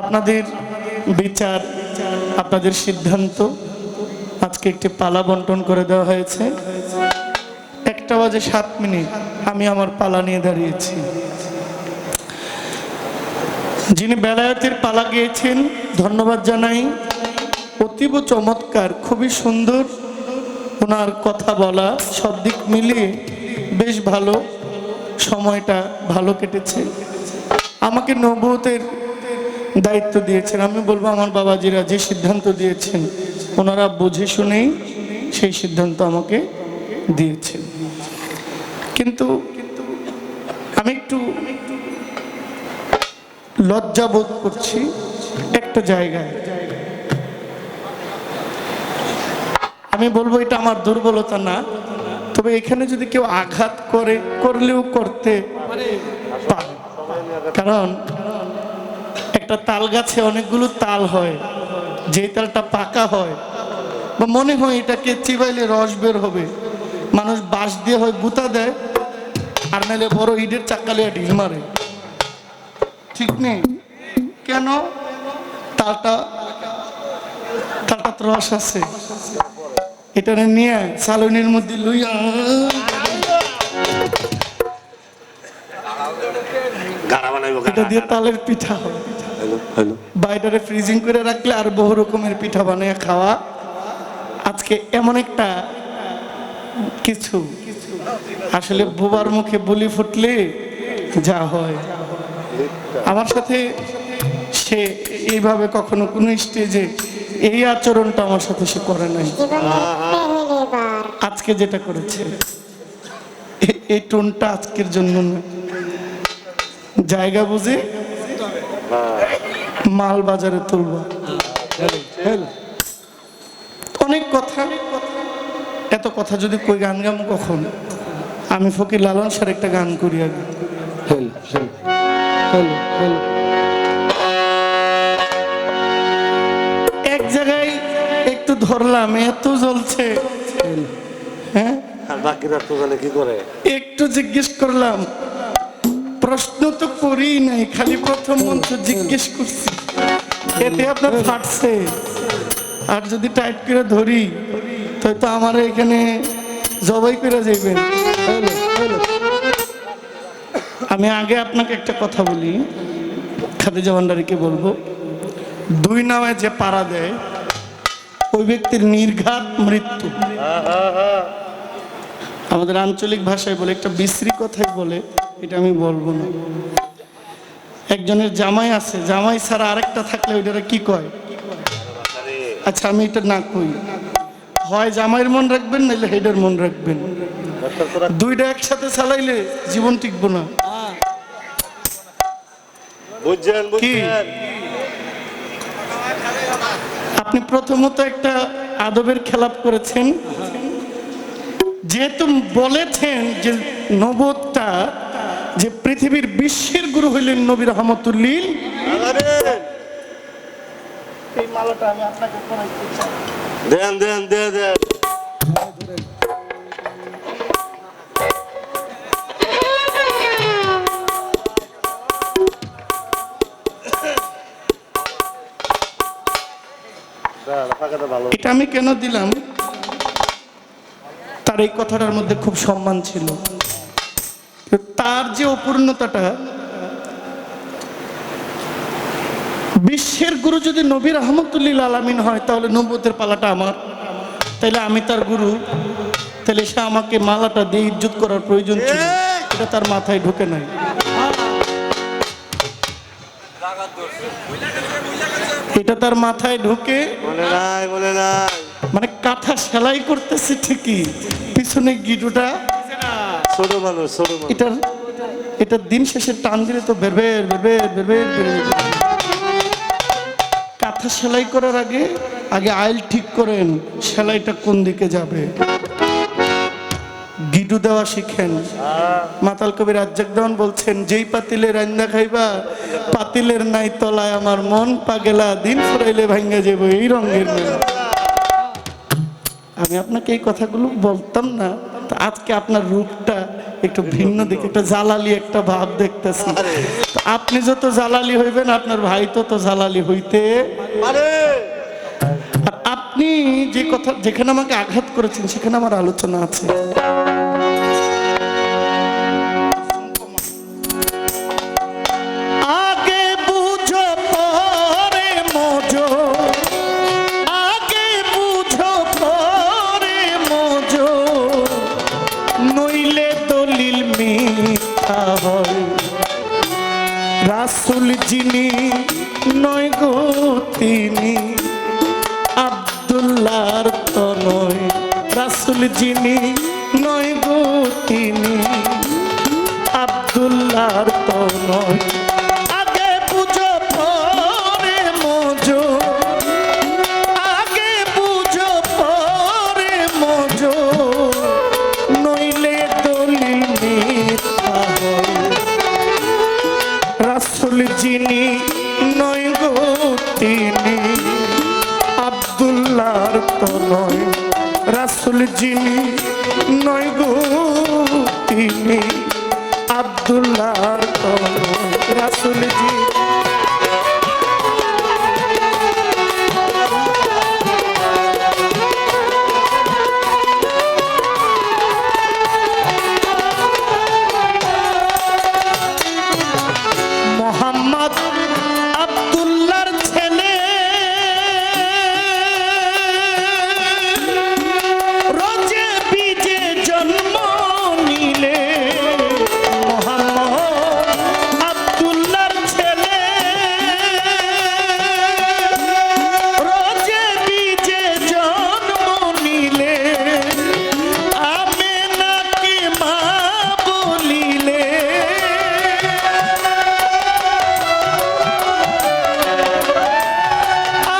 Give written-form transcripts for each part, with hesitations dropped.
আপনাদের বিচার, আপনাদের সিদ্ধান্ত। আজকে একটি পালা বন্টন করে দেওয়া হয়েছে। 1:07 আমি আমার পালা নিয়ে দাঁড়িয়েছি। যিনি বেলায়েতের পালা গিয়েছেন ধন্যবাদ জানাই। অতীব চমৎকার, খুবই সুন্দর ওনার কথা বলা, সব দিক মিলিয়ে বেশ ভালো, সময়টা ভালো কেটেছে। আমাকে নবুয়তের দায়িত্ব দিয়েছেন। আমি বলবো আমার বাবাজিরা যে সিদ্ধান্ত দিয়েছেন ওনারা বুঝে শুনেই সেই সিদ্ধান্ত আমাকে দিয়েছেন। কিন্তু আমি একটু লজ্জা বোধ করছি একটা জায়গায়। আমি বলবো এটা আমার দুর্বলতা না, তবে এখানে যদি কেউ আঘাত করলেও করতে পারে, কারণ একটা তাল গাছে অনেকগুলো তাল হয়, যে তালটা পাকা হয় বা মনে হয় এটাকে চিবাইলে রস বের হবে, মানুষ বাঁশ দিয়ে হয় গুঁতা দেয়, আর নাহলে বড় ইটের চাক্কালে ঢিল মারে। ঠিক নেই কেন? তালটা রস আছে, এটা নিয়ে চালনির মধ্যে লইয়া এটা দিয়ে তালের পিঠা হয়, বাইরে ফ্রিজিং করে রাখলে আর বহু রকমের পিঠা বানিয়ে খাওয়া। আজকে এমন একটা কিছু আসলে বোবার মুখে বলি ফুটলে যা হয়। আমার সাথে সে এইভাবে কখনো কোনো স্টেজে এই আচরণটা আমার সাথে সে করে নাই। আজকে যেটা করেছে এই টোনটা আজকের জন্য না, জায়গা বুঝে মাল বাজারে তুলবা। অনেক কথা, এত কথা যদি কই গান গাম কখন? আমি ফকির লালন স্যার একটা গান করি আগে। এক জায়গায় একটু ধরলাম, এত জ্বলছে, হ্যাঁ বাকিরা তো জানে কি করে, একটু জিজ্ঞেস করলাম, প্রশ্ন তো করি নাই, খালি প্রথম মঞ্চ জিজ্ঞেস করছি, এতে আপনার ফাটছে। আর যদি টাইট করে ধরি তো আমার এখানে জবাই করে যাইবেন। আমি আগে আপনাকে একটা কথা বলি, খাদিজা ভান্ডারীকে বলবো, 2 নামে যে পাড়া দেয় ওই ব্যক্তির নির্ঘাত মৃত্যু। আমাদের আঞ্চলিক ভাষায় বলে, একটা বিশ্রী কথাই বলে, এটা আমি বলবো না। একজনের জামাই আছে, জামাই ছাড়া আরেকটা থাকলে ওইটারা কি কয়? আচ্ছা আমি এটা না কই, হয় জামাইয়ের মন রাখবেন নাহলে হেডের মন রাখবেন, দুইটা একসাথে চালাইলে জীবন টিকবো না। আপনি প্রথমত একটা আদবের খেলাপ করেছেন, যেহেতু বলেছেন যে নবুয়তটা, যে পৃথিবীর বিশ্বের গুরু হইলেন নবী রহমতুল্লিল। এই মালাটা আমি আপনাকে পরাইতে চাই। দেন দেন দেন দেন। এটা আমি কেন দিলাম, তার এই কথাটার মধ্যে খুব সম্মান ছিল। তার যে অপূর্ণতাটা, বিশ্বের গুরু যদি নবী রহমতুল্লিল আলামিন হয় তাহলে নবুয়তের পালাটা আমার, তাইলে আমি তার গুরু, তাহলে সে আমাকে মালাটা দিয়ে ইজ্জত করার প্রয়োজন ছিল, এটা তার মাথায় ঢুকে নাই। এটা তার মাথায় ঢুকে মানে কাঁথা সেলাই করতেছে ঠিকই, পিছনে গিটুটা ছোট মানুষ, এটা দিন শেষে টান দিলে তো বের কাঁথা সেলাই করার আগে আইল ঠিক করেন, সেলাইটা কোন দিকে যাবে, গিটু দেওয়া শিখেন। মাতাল কবি রাজ্জাক দেওয়ান বলছেন, যেই পাতিলে রান্না খাইবা পাতিলের নাই তলায় আমার মন পাগেলা, দিন ফুরাইলে ভাঙ্গা যাব এই রঙের মেলা। আমি আপনাকে এই কথাগুলো বলতাম না, আজকে আপনার রূপটা একটু ভিন্ন দিকে, একটা জালালি একটা ভাব দেখতেছি। তো আপনি যত জালালি হইবেন আপনার ভাই তত জালালি হইতে পারে। আর আপনি যে কথা যেখানে আমাকে আঘাত করেছেন সেখানে আমার আলোচনা আছে। আগে বুঝো পরে মজো, আগে বুঝো পরে মজো, নইলে দলিল মিথ্যা হয়। রাসূল যিনি নয় গো তিনি আব্দুল্লাহর তনয়। রাসূল যিনি নয় গো তিনি আব্দুল্লাহর তনয়। আগে বুঝো পরে মজো, আগে বুঝো পরে মজো, নইলে দলিল মিথ্যা হয়। রাসূল যিনি নয় গো তিনি আব্দুল্লাহর তনয়। রাসূল যিনি নয় গো তিনি আব্দুল্লাহর তনয়। রাসূল যিনি মোহাম্মদ আব্দুল্লাহর ছেলে, রোজে বীজে জন্ম নিলে। মোহাম্মদ আব্দুল্লাহর ছেলে, রোজে বীজে জন্ম নিলে। আমেনাকে মা বলিলে,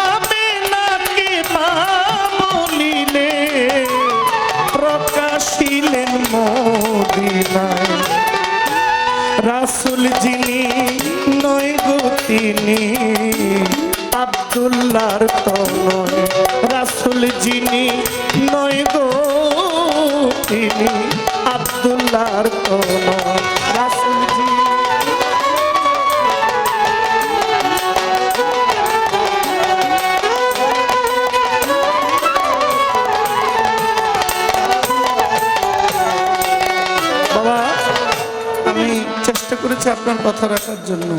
আমেনাকে মা বলিলে, প্রকাশিলেন মদিনায়। রাসূল যিনি নয় গো তিনি আব্দুল্লাহর তনয়। রাসূল যিনি নয় গো তিনি আব্দুল্লাহর তনয়। রাসূল যিনি বাবা, আমি চেষ্টা করেছি আপনার কথা রাখার জন্য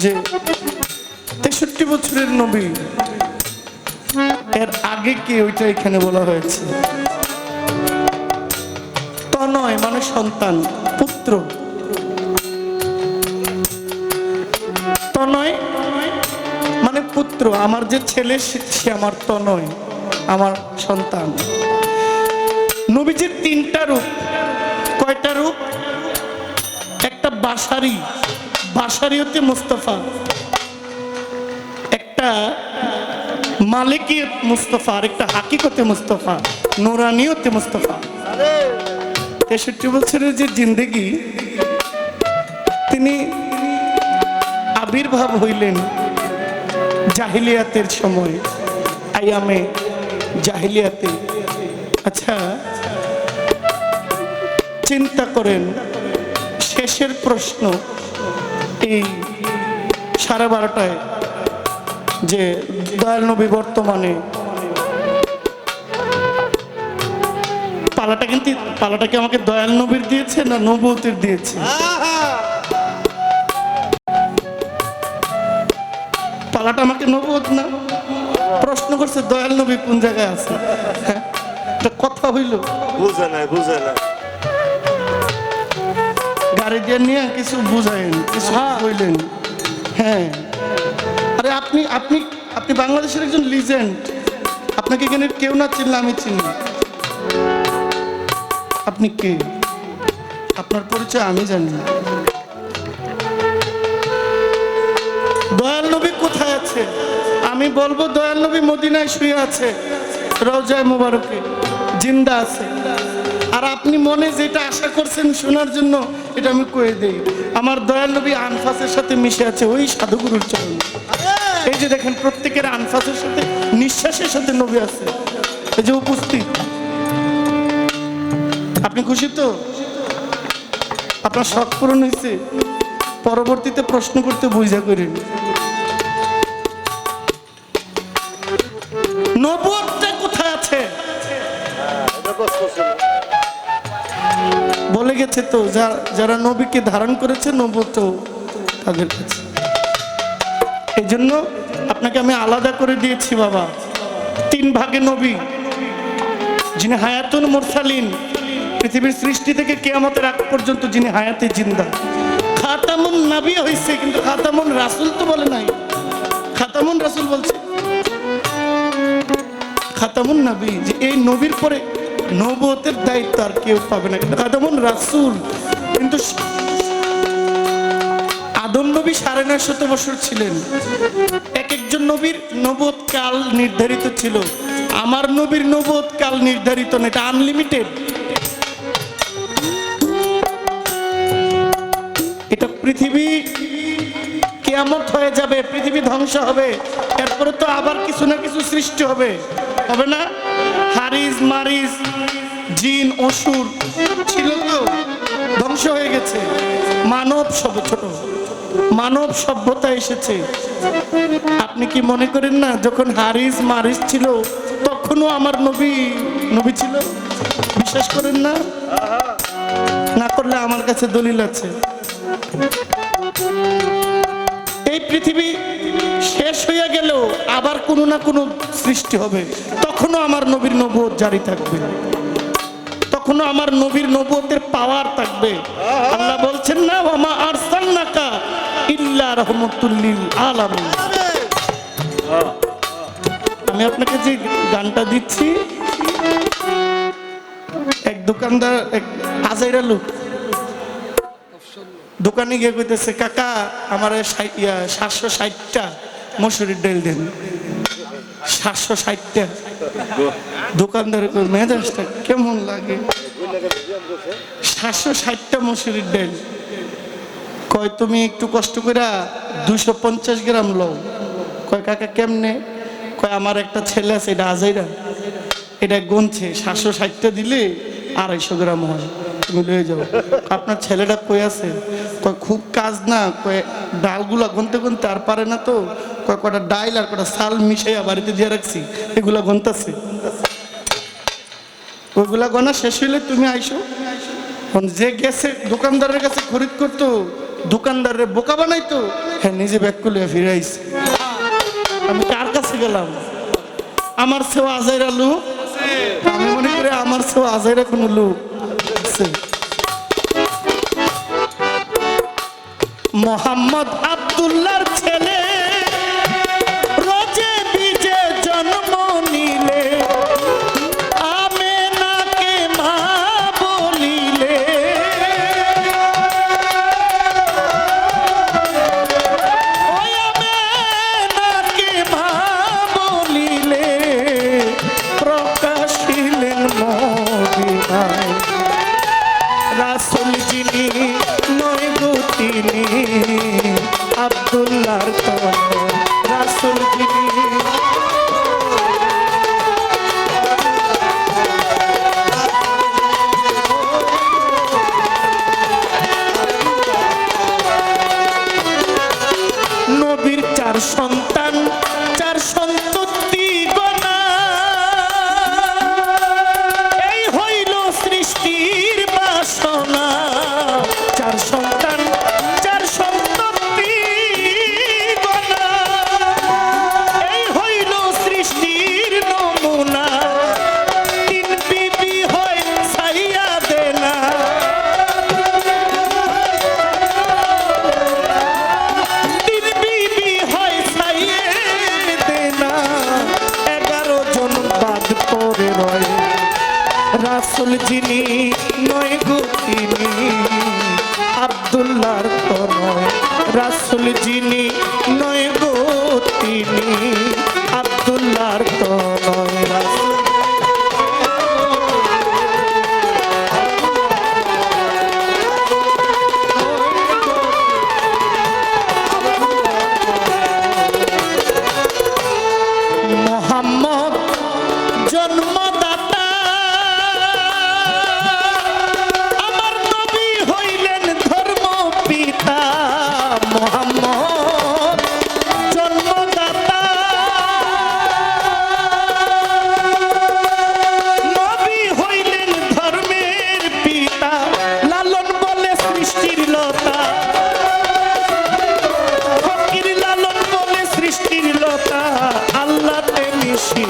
যে 63 বছরের নবী, এর আগে কি ওইটা এখানে বলা হয়েছে। তনয় মানে সন্তান, পুত্র। তনয় মানে পুত্র। আমার যে ছেলে সে আমার তনয়, আমার সন্তান। নবীজির 3টা রূপ। কয়টা রূপ? একটা বাশারি, বাশারিয়তে মুস্তাফা। একটা মালিকিয়ত মুস্তাফা, আর একটা হাকিকতে মুস্তাফা, নুরানিয়তে মুস্তাফা। 63 বছরের যে জিন্দেগি, তিনি আবির্ভাব হইলেন জাহিলিয়াতের সময়, আয়ামে জাহিলিয়াতে। আচ্ছা চিন্তা করেন, শেষের প্রশ্ন এই 12:30টায় যে দয়াল নবী বর্তমানে পালাটা, কিন্তু পালাটা কি আমাকে দয়াল নবীর দিয়েছে না নবুয়তের দিয়েছে? পালাটা আমাকে নবুয়ত না, প্রশ্ন করছে দয়াল নবী কোন জায়গায় আছে। হ্যাঁ, এটা কথা হইল, বুঝে না বুঝে না। গাড়ি দিয়ে নিয়ে কিছু বুঝাইন, কিছু বললেন। হ্যাঁ, আরে আপনি আপনি আপনি বাংলাদেশের একজন লিজেন্ড। আপনাকে এখানে কেউ না চিনলে আমি চিনি। আপনি কে? আপনার পরিচয় আমি জানি। দয়াল নবী কোথায় আছে? আমি বলবো দয়াল নবী মদিনায় শুয়ে আছে, রওজায়ে মুবারকে জিন্দা আছে। আর আপনি মনে যেটা আশা করছেন শোনার জন্য, এটা আমি কয়ে দেই। আমার দয়াল নবী আনফাসের সাথে মিশে আছে ওই সাধুগুরুর চরণ। এই যে দেখেন, প্রত্যেকের আনফাসের সাথে, নিঃশ্বাসের সাথে নবী আছে, এই যে উপস্থিত। আপনি খুশি তো? আপনার শখ পূরণ হয়েছে? পরবর্তীতে প্রশ্ন করতে বুঝা করেন। নবুয়তটা কোথায় আছে? বলে গেছে তো, যারা নবীকে ধারণ করেছে নবুয়ত তাদের কাছে। এই জন্য আপনাকে আমি আলাদা করে দিয়েছি বাবা, 3 ভাগে নবী। যিনি হায়াতুল মুরসালিন, পৃথিবীর সৃষ্টি থেকে কিয়ামতের আগ পর্যন্ত যিনি হায়াতে জিন্দা। খাতামুন নবী হইছে, কিন্তু খাতামুন রাসূল তো বলে নাই। খাতামুন রাসূল বলছে, খাতামুন নবী, যে এই নবীর পরে নবুয়তের দায়িত্ব আর কেউ পাবে না। কিন্তু খাতামুন রাসূল, কিন্তু আদম নবী 950 বছর ছিলেন। এক একজন নবীর নবুয়ত কাল নির্ধারিত ছিল। আমার নবীর নবুয়ত কাল নির্ধারিত না, এটা আনলিমিটেড। এটা পৃথিবী কিয়ামত হয়ে যাবে, পৃথিবী ধ্বংস হবে, এরপরে তো আবার কিছু না কিছু সৃষ্টি হবে, হবে না? হারিস মারিস জিন অসুর ছিল তো, ধ্বংস হয়ে গেছে। মানব সব ছোট মানব সভ্যতা এসেছে। আপনি কি মনে করেন না যখন হারিস মারিস ছিল তখনও আমার নবী ছিল? বিশ্বাস করেন না? না করলে আমার কাছে দলিল আছে। এই পৃথিবী শেষ হয়ে গেলেও আবার কোনো না কোনো সৃষ্টি হবে, তখনও আমার নবীর নবুয়ত জারি থাকবে, তখনও আমার নবীর নবুয়তের পাওয়ার থাকবে। আল্লাহ বলছেন না, ওয়ামা আরসালনাকা ইল্লা রাহমাতুল লিল আলামিন। আমি আপনাকে যে গানটা দিচ্ছি, এক দোকানদার, এক আজাইরা লোক দোকানে গিয়ে কইতেছে, কাকা আমার 760টা মসুরির ডাল দেন। 760টা। দোকানদার মেজাজটা কেমন লাগে? 760টা মসুরির ডাল। কয় তুমি একটু কষ্ট করে 250 গ্রাম লও। কয় কাকা কেমনে? কয় আমার একটা ছেলে আছে, এটা আজাইরা, এটা গুনছে 760টা দিলে 250 গ্রাম হয়, তুমি লয়ে যাও। আপনার ছেলেটা কই আছে? কয় খুব কাজ না, কয় ডালগুলা গুনতে গুনতে আর পারে না তো, কয় কটা ডাইল আর কটা চাল মিশাইয়া বাড়িতে দিয়ে রাখছি, এগুলা গুনতাছে। ওইগুলা গনা শেষ হইলে তুমি আইসো। যে গেছে দোকানদারের কাছে খরিদ করতো, দোকানদারের বোকা বানাইতো, হ্যাঁ নিজে ব্যাগ করলে ফিরে আইছে। আমি কার কাছে গেলাম? আমার সেও আজাইরা লোক, আমি মনে করি আমার সেও আজাইরা কোনো লোক আছে। মোহাম্মদ আব্দুল্লাহর ছেলে রোজে বীজে জন্ম নিলে, আমেনাকে মা বলিলে, ওই আমেনাকে মা বলিলে প্রকাশিলেন মদিনায়। রাসূল যিনি নয় গো তিনি আব্দুল্লাহর তনয়। রাসূল যিনি নবীর 4 সন্তান, 4 সন্ততি গণা, এই হইল সৃষ্টির বাসনা। 4 সন্তান, 4 সন্ততি গণা, এই হইল সৃষ্টির নমুনা। 3 বিবি হয় ছাইয়া দেনা, 3 বিবি হয় ছাইয়ে দেনা, 11 জন বাদ পড়ে রয়। রাসূল যিনি নয় গো তিনি আব্দুল্লাহর তনয়। রাসূল যিনি নয় গো তিনি আব্দুল্লাহর তনয়। রাসূল মোহাম্মদ জন্মদাতা, আমার নবী হইলেন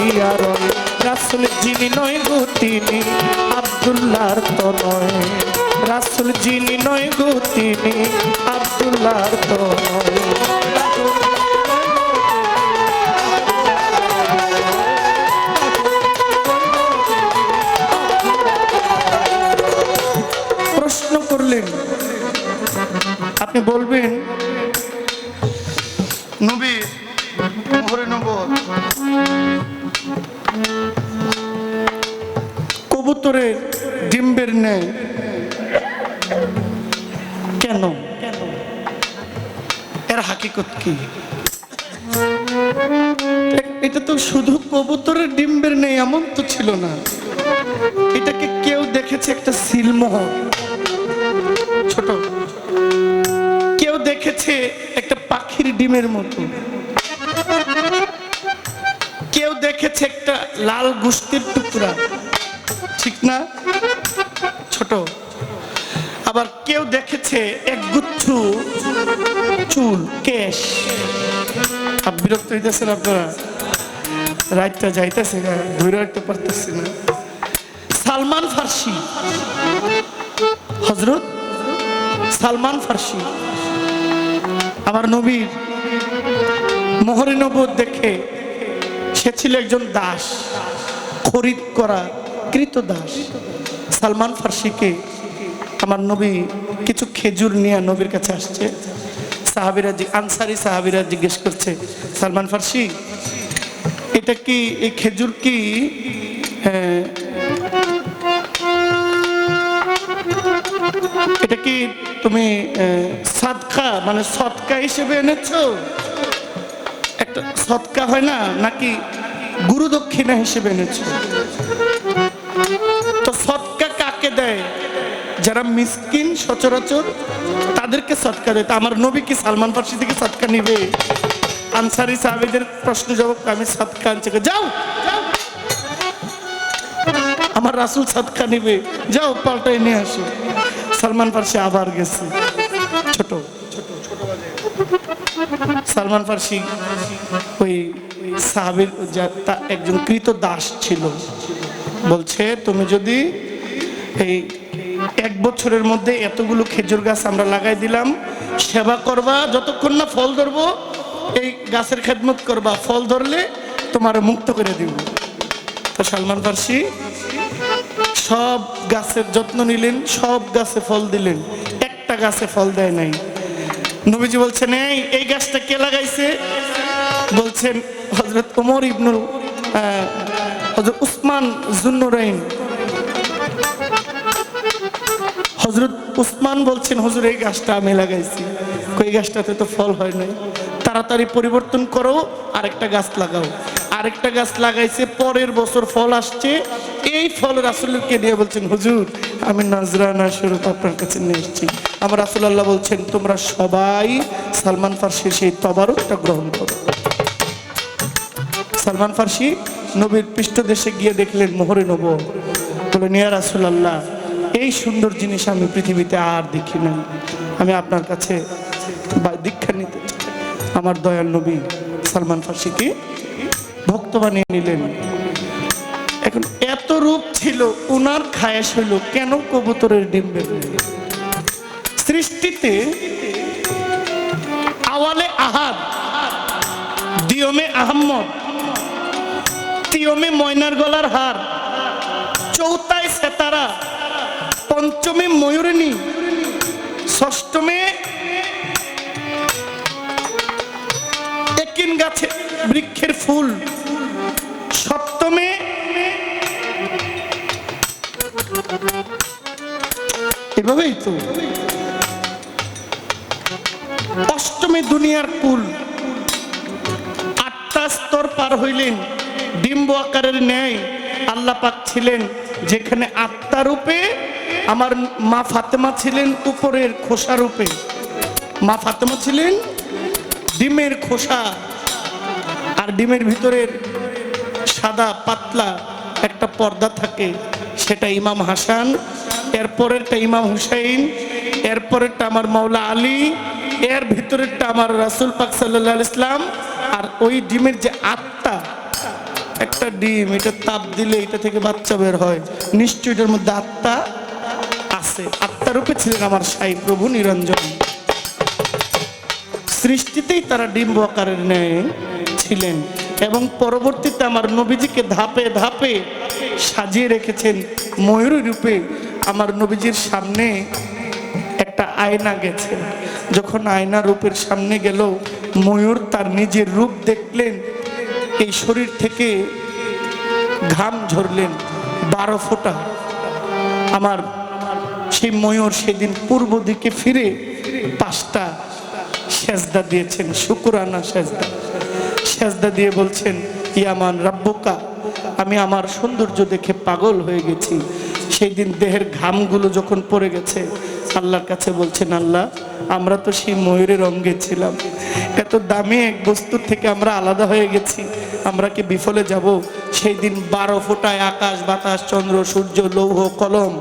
হইয়া রয়। রাসূল যিনি নয় গো তিনি আব্দুল্লাহর তো নয়, রাসূল যিনি নয় গো তিনি আব্দুল্লাহর তো নয়। প্রশ্ন করলেন, আপনি বলবেন নবী মোহরে নবুয়ত কবুতরের ডিম্বের ন্যায় কেন, এর হাকিকত কি? এটা তো শুধু কবুতরের ডিম্বের নেই এমন তো ছিল না, এটাকে কেউ দেখেছে একটা সিলমোহর ছোট, কেউ দেখেছে একটা পাখির ডিমের মতো, কেউ দেখেছে একটা লাল গোশতের টুকরা, ঠিক না ছোট, আবার কেউ দেখেছে একগুচ্ছ চুল কেশ। বিরক্ত হইতেছেন আপনারা? রাতটা যাইতেছে ধরে রাখতে পারতেছি না। সালমান ফার্সি, হযরত সালমান ফার্সি আমার নবীর মোহরে নবুয়ত দেখে, সে ছিল একজন দাস, খরিদ করা কৃত দাস। সালমান ফার্সিকে আমার নবী কিছু খেজুর নিয়ে নবীর কাছে আসছে। সাহাবীরা, আনসারী সাহাবীরা জিজ্ঞেস করছে, সালমান ফার্সি এটা কি, এই খেজুর কি এটা কি তুমি সাদকা মানে সদকা হিসেবে এনেছো? একটা সদকা হয় না, নাকি গুরু দক্ষিণা হিসেবে এনেছো? তো সদকা কাকে দেয়? যারা মিসকিন সচরাচর তাদেরকে সদকা দেয়। তা আমার নবী কি সালমান ফার্সি থেকে সদকা নিবে? আনসারী সাহাবীদের প্রশ্ন জবাব, আমি সদকা আনছি। যাও, আমার রাসূল সদকা নিবে, যাও পাল্টাই নিয়ে আসো। সালমান ফার্সি আবার গেছে। ছোট সালমান ফার্সি ওই সাহাবীর একজন কৃত দাস ছিল, বলছে তুমি যদি এই 1 বছরের মধ্যে এতগুলো খেজুর গাছ আমরা লাগাই দিলাম, সেবা করবা, যতক্ষণ না ফল ধরবো এই গাছের খেদমত করবা, ফল ধরলে তোমার মুক্ত করে দিব। তো সালমান ফার্সি সব গাছের যত্ন নিলেন, সব গাছে ফল দিলেন, একটা গাছে ফল দেয় নাই। নবীজি বলছেন, এই গাছটা কে লাগাইছে? বলছেন হযরত ওমর ইবনুল হযরত উসমান যুন্নুরাইন। হযরত উসমান বলছেন, হুজুর এই গাছটা আমি লাগাইছি। কই গাছটাতে তো ফল হয় নাই, তাড়াতাড়ি পরিবর্তন করো, আরেকটা গাছ লাগাও। আরেকটা গাছ লাগাইছে, পরের বছর ফল আসছে। এই ফল রাসূলকে দিয়ে বলছেন, হুজুর আমি নাজরানা স্বরূপ আপনার কাছে নিয়ে এসেছি। আমার রাসূলুল্লাহ বলছেন, তোমরা সবাই সালমান ফার্সির সেই তবারকটা গ্রহণ করো। সালমান ফার্সি নবীর পৃষ্ঠদেশে গিয়ে দেখলেন মোহরে নবুয়ত, বললেন, ইয়া রাসূলুল্লাহ এই সুন্দর জিনিস আমি পৃথিবীতে আর দেখি না, আমি আপনার কাছে দীক্ষা নিতে চাই। আমার দয়াল নবী সালমান ফার্সিকে ভক্ত বানিয়ে নিলেন। এখন এত রূপ ছিল, উনার খায়েশ হইল কেন কবুতরের ডিম্বের ন্যায়। সৃষ্টিতে আওয়ালে আহাদ, দিয়মে আহম্মদ, তিয়মে ময়নার গলার হার, চৌথায় সেতারা, পঞ্চমে ময়ূরিণী, ষষ্ঠমে একিন গাছে বৃক্ষের ফুল, সপ্তমে এভাবেই তো, অষ্টমে দুনিয়ার কুল। 8টা স্তর পার হইলেন, ডিম্ব আকারের ন্যায় আল্লাহ পাক ছিলেন, যেখানে আত্মা রূপে আমার মা ফাতেমা ছিলেন উপরের খোসা রূপে। মা ফাতেমা ছিলেন ডিমের খোসা, আর ডিমের ভিতরের সাদা পাতলা একটা পর্দা থাকে, সেটা ইমাম হাসান, এরপরেরটা ইমাম হুসাইন, এরপরেরটা আমার মাওলা আলী, এর ভিতরেরটা আমার রাসূল পাক সাল্লাল্লাহু আলাইহি ওয়াসাল্লাম। আর ওই ডিমের যে আত্মা, একটা ডিম, এটা তাপ দিলে এটা থেকে বাচ্চা বের হয়, নিশ্চয়ই এটার মধ্যে আত্মা আছে। আত্মারূপে ছিলেন আমার সাই প্রভু নিরঞ্জন। সৃষ্টিতেই তারা ডিম্ব আকারের ন্যায় ছিলেন এবং পরবর্তীতে আমার নবীজিকে ধাপে ধাপে সাজিয়ে রেখেছেন ময়ূর রূপে। আমার নবীজির সামনে একটা আয়না গেছে, যখন আয়না রূপের সামনে গেল, ময়ূর তার নিজের রূপ দেখলেন, এই শরীর থেকে ঘাম ঝরলেন 12 ফোঁটা। আমার সেই ময়ূর সেদিন পূর্ব দিকে ফিরে 5টা সেজদা দিয়েছেন, শুকরানা সেজদা। সেজদা দিয়ে বলছেন, ইয়ামান রাব্বুকা, আমি আমার সৌন্দর্য দেখে পাগল হয়ে গেছি। সেই দিন দেহের ঘামগুলো যখন পড়ে গেছে, আল্লাহর কাছে বলছেন, আল্লাহ, আমরা তো সেই ময়ূরের অঙ্গে ছিলাম, এত দামি এক বস্তুর থেকে আমরা আলাদা হয়ে গেছি, আমরা কি বিফলে যাব? সেই দিন 12 ফোঁটায় আকাশ বাতাস চন্দ্র সূর্য লৌহ কলম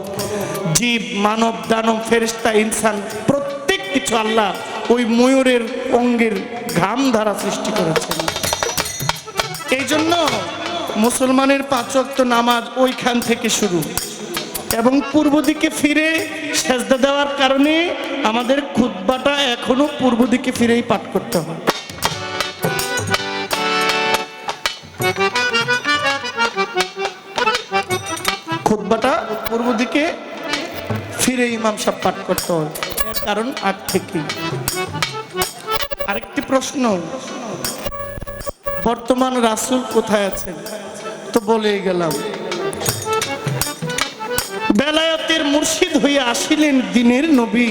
জীব মানব দানব ফেরেশতা ইনসান প্রত্যেক কিছু আল্লাহ ওই ময়ূরের অঙ্গের ঘাম দ্বারা সৃষ্টি করেছেন। এই জন্য মুসলমানের 5 ওয়াক্ত নামাজ ওইখান থেকে শুরু এবং পূর্ব দিকে ফিরে সেজদা দেওয়ার কারণে আমাদের খুতবাটা এখনো পূর্ব দিকে ফিরেই পাঠ করতে হয়। খুতবাটা পূর্ব দিকে ফিরে ইমাম সাহেব পাঠ করতে হয়, এর কারণ আগ থেকেই। আরেকটি প্রশ্ন, বর্তমান রাসূল কোথায় আছেন? তো বলেই গেলাম, বেলায়েতের মুর্শিদ হইয়া আসিলেন দিনের নবী,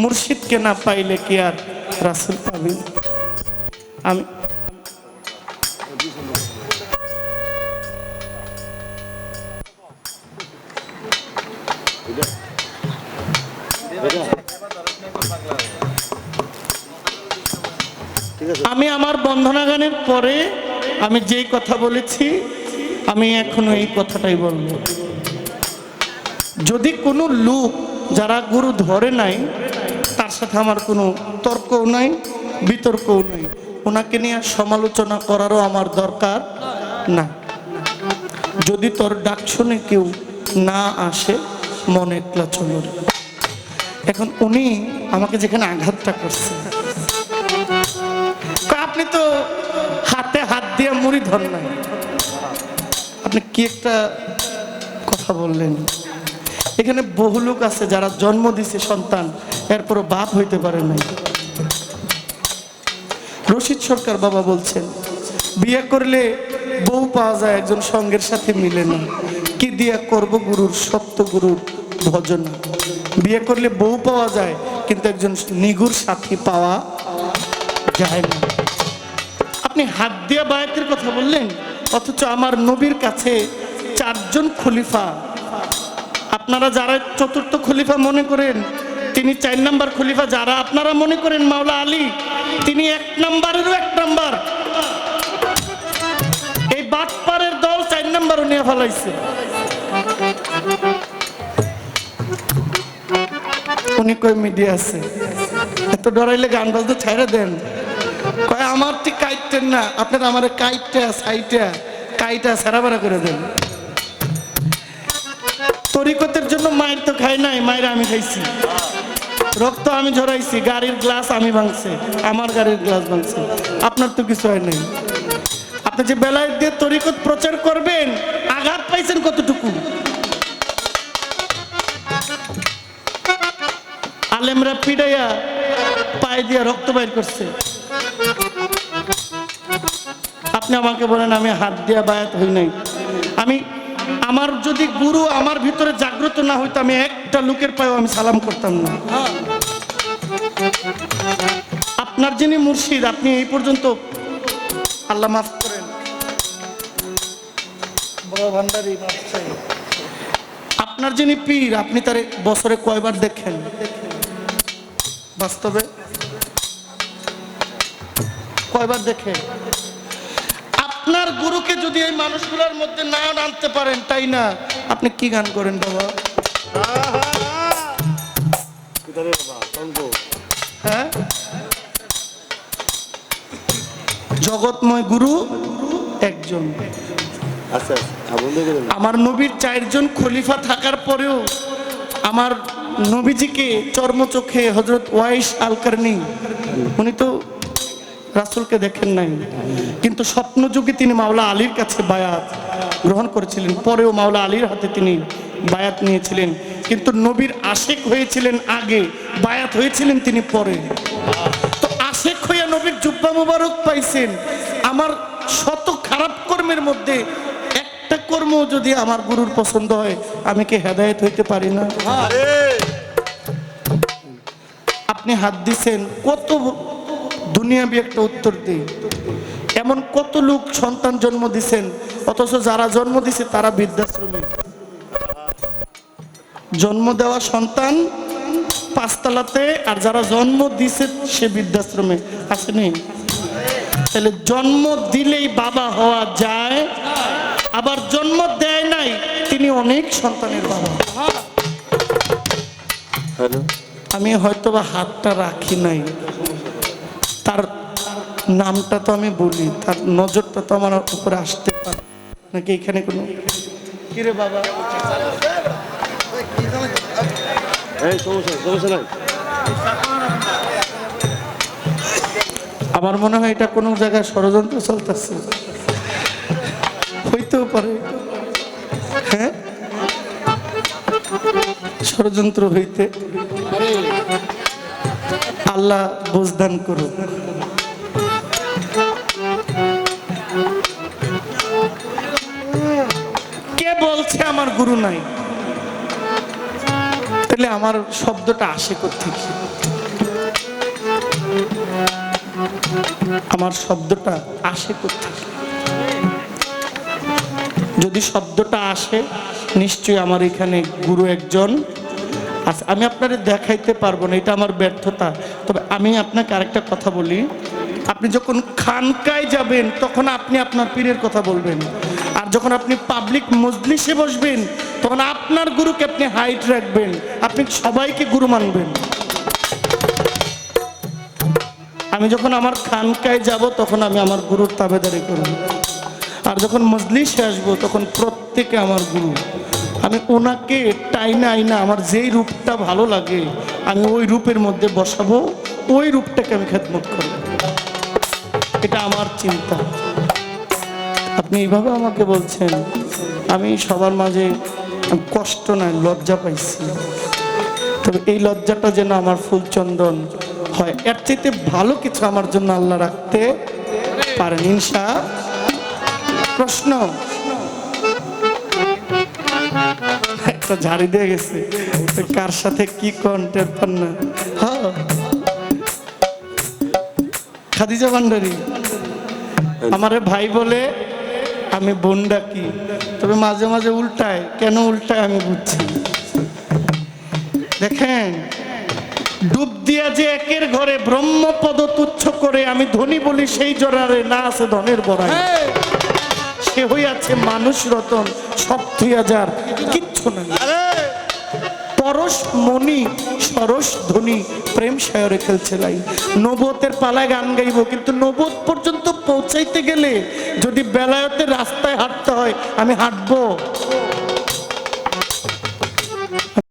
মুর্শিদকে না পাইলে কি আর রাসূল পাবেন? আমি আমি আমার বন্দনা গানের পরে আমি যেই কথা বলেছি, আমি এখনো এই কথাটাই বলবো। যদি কোনো লোক যারা গুরু ধরে নাই, তার সাথে আমার কোনো তর্কও নাই, বিতর্কও নাই, ওনাকে নিয়ে সমালোচনা করারও আমার দরকার না। যদি তোর ডাক শুনে কেউ না আসে, মনে একলা চলো। এখন উনি আমাকে যেখানে আঘাতটা করছে, আপনি তো হাতে হাত দিয়ে মুড়ি ধর নাই, আপনি কি একটা কথা বললেন। এখানে বহু লোক আছে যারা জন্ম দিছে সন্তান, এরপরও বাপ হইতে পারে নাই। রশিদ সরকার বাবা বলছেন, বিয়ে করলে বউ পাওয়া যায়, একজন সঙ্গের সাথে মিলে না, কি দিয়া করব গুরুর সপ্ত গুরুর ভজন। বিয়ে করলে বউ পাওয়া যায়, কিন্তু একজন নিগুর সাথী পাওয়া যায় না। আপনি হাত দিয়া বায়াতের কথা বললেন, অথচ আমার নবীর কাছে 4 জন খলিফা। আপনারা যারা 4র্থ খলিফা মনে করেন, তিনি 4 নাম্বার খলিফা। যারা আপনারা মনে করেন মাওলা আলী, তিনি 1 নাম্বারেরও 1 নাম্বার। এই বাটপারের দল 4 নাম্বারও নিয়ে ফেলাইছে। উনি কই মিডিয়া আছে, এত ডরাইলে গান বাজতে ছাইড়া দেন। কয় আমার ঠিক কাইটেন না, আপনারা আমার কাইটটা সাইটা কাইটা সারাবারা করে দেন। তরিকতের জন্য মায়ের তো খাই নাই, মায়ের আমি খাইছি, রক্ত আমি ঝরাইছি, গাড়ির গ্লাস আমি ভাঙছে, আমার গাড়ির গ্লাস ভাঙছে, আপনার তো কিছু হয় নাই। আপনি যে বেলায়েত দিয়ে তরিকত প্রচার করবেন, আঘাত পাইছেন কতটুকু? আলেমরা পিড়াইয়া পায়ে দিয়া রক্ত বাইর করছে, আপনি আমাকে বলেন আমি হাত দিয়া বায়াত হই নাই। আমি আমার যদি গুরু আমার ভিতরে জাগ্রত না হইতো, আমি একটা লোকের পায়েও আমি সালাম করতাম না। আপনার যিনি মুর্শিদ, আপনি এই পর্যন্ত, আল্লাহ মাফ করেন, বড় ভান্ডারি মাফ চাই, আপনার যিনি পীর, আপনি তার বছরে কয়বার দেখেন? বাস্তবে কয়বার দেখেন? আপনার গুরুকে যদি এই মানুষগুলোর মধ্যে না আনতে পারেন, তাই না, আপনি কি গান করেন বাবা? হ্যাঁ, জগৎময় গুরু একজন, আচ্ছা বন্ধ করে আমার নবীর 4 জন খলিফা থাকার পরেও আমার নবীজিকে চর্মচোখে হযরত ওয়াইস আল কারনি, উনি তো রাসূলকে দেখেন নাই, কিন্তু স্বপ্নযুগে তিনি মাওলা আলীর কাছে বায়াত গ্রহণ করেছিলেন। পরেও মাওলা আলীর হাতে তিনি বায়াত নিয়েছিলেন, কিন্তু নবীর আশেক হয়েছিলেন আগে, বায়াত হয়েছিলেন তিনি পরে। তো আশেক হইয়া নবীর জুব্বা মুবারক পাইছেন। আমার শত খারাপ কর্মের মধ্যে একটা কর্ম যদি আমার গুরুর পছন্দ হয়, আমি কি হেদায়েত হইতে পারি না? আপনি হাত দিছেন, কত দুনিয়াবি একটা উত্তর দিই। এমন কত লোক সন্তান জন্ম দিছেন, অথচ যারা জন্ম দিছে তারা বৃদ্ধাশ্রমে। জন্ম দেওয়া সন্তান 5 তলাতে, আর যারা জন্ম দিছে সে বৃদ্ধাশ্রমে আসেনি। তাহলে জন্ম দিলেই বাবা হওয়া যায়, আবার জন্ম দেয় নাই তিনি অনেক সন্তানের বাবা। আমি হয়তোবা হাতটা রাখি নাই, তার নামটা তো আমি বলি, তার নজরটা তো আমার উপরে আসতে পারে নাকি? এখানে কোনো কিরে বাবা, আমার মনে হয় এটা কোনো জায়গায় ষড়যন্ত্র চলতেছে, হইতেও পারে। হ্যাঁ, ষড়যন্ত্র হইতে আল্লাহ বুঝদান করুক। কে বলছে আমার গুরু নাই? তাহলে আমার শব্দটা আসে কোত্থেকে? আমার শব্দটা আসে কোত্থেকে? যদি শব্দটা আসে, নিশ্চয়ই আমার এখানে গুরু একজন আছে। আমি আপনাদের দেখাইতে পারবো না, এটা আমার ব্যর্থতা। তবে আমি আপনাকে আরেকটা কথা বলি, আপনি যখন খানকায় যাবেন তখন আপনি আপনার পীরের কথা বলবেন, আর যখন আপনি পাবলিক মজলিসে বসবেন তখন আপনার গুরুকে আপনি হাইট রাখবেন, আপনি সবাইকে গুরু মানবেন। আমি যখন আমার খানকায় যাব তখন আমি আমার গুরুর তাবেদারি করব, আর যখন মজলিসে আসবো তখন প্রত্যেকে আমার গুরু। আমি ওনাকে টাইনা আইনা আমার যেই রূপটা ভালো লাগে আমি ওই রূপের মধ্যে বসাবো, ওই রূপটাকে আমি খেদমত করব, এটা আমার চিন্তা। আপনি এইভাবে আমাকে বলছেন, আমি সবার মাঝে কষ্ট নয়, লজ্জা পাইছি। তবে এই লজ্জাটা যেন আমার ফুলচন্দন হয়, এর চাইতে ভালো কিছু আমার জন্য আল্লাহ রাখতে পারেন ইনশাআল্লাহ। প্রশ্ন একটা ঝাড়ি দিয়ে গেছে, কার সাথে কি কন্টের পান না? হ্যাঁ, খাদিজা ভান্ডারী আমারে ভাই বলে, আমি বোন ডাকি, তবে মাঝে মাঝে উল্টায়। কেন উল্টায় আমি বুঝছি। দেখেন, ডুব দিয়া যে একের ঘরে ব্রহ্মপদ তুচ্ছ করে, আমি ধনী বলি সেই জরারে না আছে ধনের বড়াই। সে হইয়াছে মানুষ রতন, সব 2000 কিচ্ছু নাই। পরশ মণি সরস ধ্বনি, প্রেম সায়রে খেলছে লাই। নবতের পালায় গান গাইব, কিন্তু নবত পর্যন্ত পৌঁছাইতে গেলে যদি বেলায়েতের রাস্তায় হাঁটতে হয়, আমি হাঁটবো।